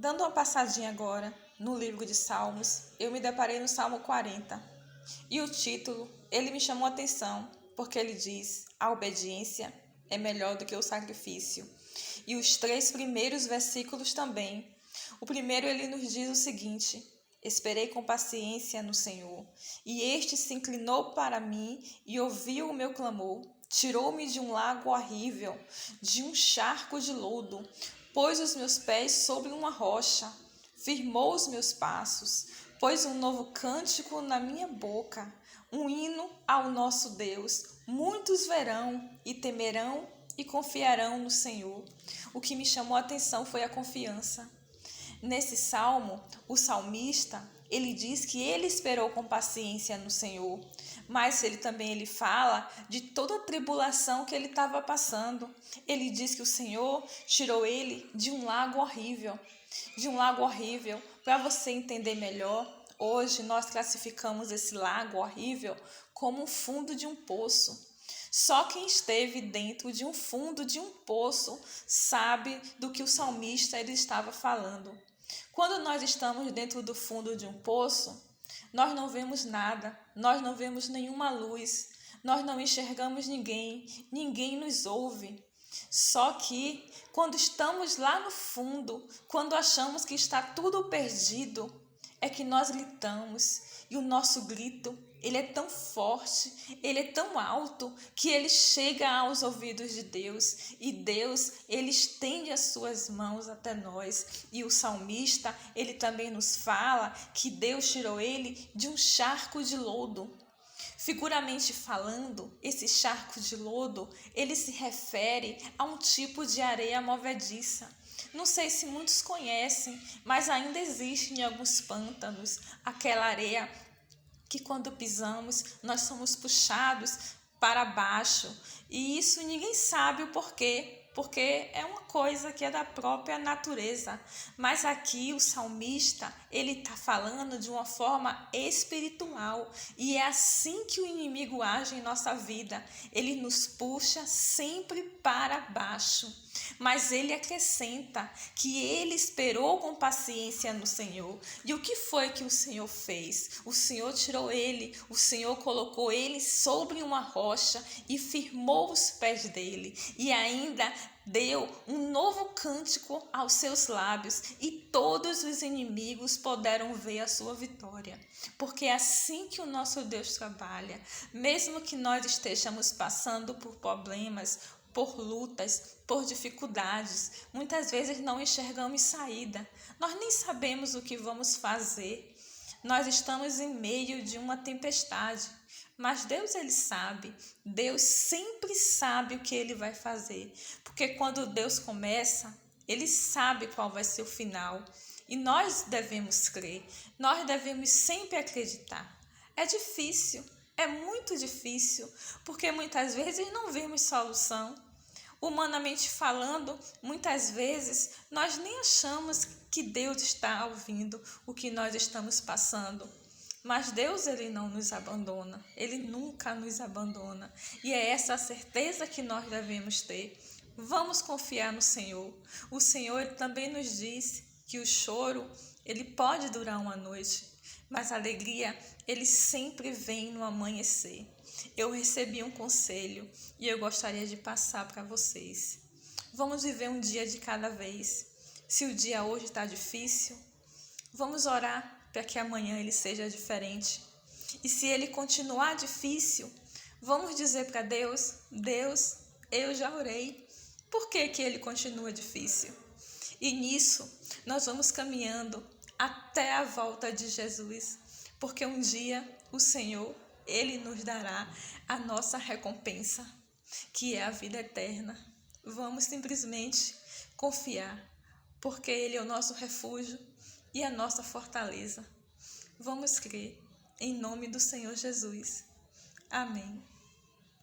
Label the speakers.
Speaker 1: Dando uma passadinha agora no livro de Salmos, eu me deparei no Salmo 40. E o título, ele me chamou a atenção, porque ele diz: a obediência é melhor do que o sacrifício. E os 3 primeiros versículos também. O primeiro, ele nos diz o seguinte: esperei com paciência no Senhor, e este se inclinou para mim e ouviu o meu clamor. Tirou-me de um lago horrível, de um charco de lodo, pôs os meus pés sobre uma rocha, firmou os meus passos, pôs um novo cântico na minha boca, um hino ao nosso Deus. Muitos verão e temerão e confiarão no Senhor. O que me chamou a atenção foi a confiança. Nesse salmo, o salmista, ele diz que ele esperou com paciência no Senhor, mas ele também fala de toda a tribulação que ele estava passando. Ele diz que o Senhor tirou ele de um lago horrível. De um lago horrível. Para você entender melhor, hoje nós classificamos esse lago horrível como o fundo de um poço. Só quem esteve dentro de um fundo de um poço sabe do que o salmista ele estava falando. Quando nós estamos dentro do fundo de um poço, nós não vemos nada, nós não vemos nenhuma luz, nós não enxergamos ninguém, ninguém nos ouve. Só que quando estamos lá no fundo, quando achamos que está tudo perdido, é que nós gritamos. E o nosso grito, ele é tão forte, ele é tão alto, que ele chega aos ouvidos de Deus. E Deus, ele estende as suas mãos até nós. E o salmista, ele também nos fala que Deus tirou ele de um charco de lodo. Figuramente falando, esse charco de lodo, ele se refere a um tipo de areia movediça. Não sei se muitos conhecem, mas ainda existe em alguns pântanos aquela areia que quando pisamos nós somos puxados para baixo. E isso ninguém sabe o porquê. Porque é uma coisa que é da própria natureza. Mas aqui o salmista, ele está falando de uma forma espiritual. E é assim que o inimigo age em nossa vida. Ele nos puxa sempre para baixo. Mas ele acrescenta que ele esperou com paciência no Senhor. E o que foi que o Senhor fez? O Senhor tirou ele, o Senhor colocou ele sobre uma rocha e firmou os pés dele. E ainda deu um novo cântico aos seus lábios, e todos os inimigos puderam ver a sua vitória. Porque é assim que o nosso Deus trabalha. Mesmo que nós estejamos passando por problemas, por lutas, por dificuldades, muitas vezes não enxergamos saída, nós nem sabemos o que vamos fazer, nós estamos em meio de uma tempestade, mas Deus, ele sabe, Deus sempre sabe o que ele vai fazer, porque quando Deus começa, ele sabe qual vai ser o final, e nós devemos crer, nós devemos sempre acreditar. É difícil, é muito difícil, porque muitas vezes não vemos solução. Humanamente falando, muitas vezes nós nem achamos que Deus está ouvindo o que nós estamos passando. Mas Deus, ele não nos abandona, ele nunca nos abandona. E é essa a certeza que nós devemos ter. Vamos confiar no Senhor. O Senhor, ele também nos diz que o choro, ele pode durar uma noite, mas a alegria, ele sempre vem no amanhecer. Eu recebi um conselho e eu gostaria de passar para vocês. Vamos viver um dia de cada vez. Se o dia hoje está difícil, vamos orar para que amanhã ele seja diferente. E se ele continuar difícil, vamos dizer para Deus: Deus, eu já orei. Por que ele continua difícil? E nisso, nós vamos caminhando até a volta de Jesus, porque um dia o Senhor, ele nos dará a nossa recompensa, que é a vida eterna. Vamos simplesmente confiar, porque ele é o nosso refúgio e a nossa fortaleza. Vamos crer, em nome do Senhor Jesus. Amém.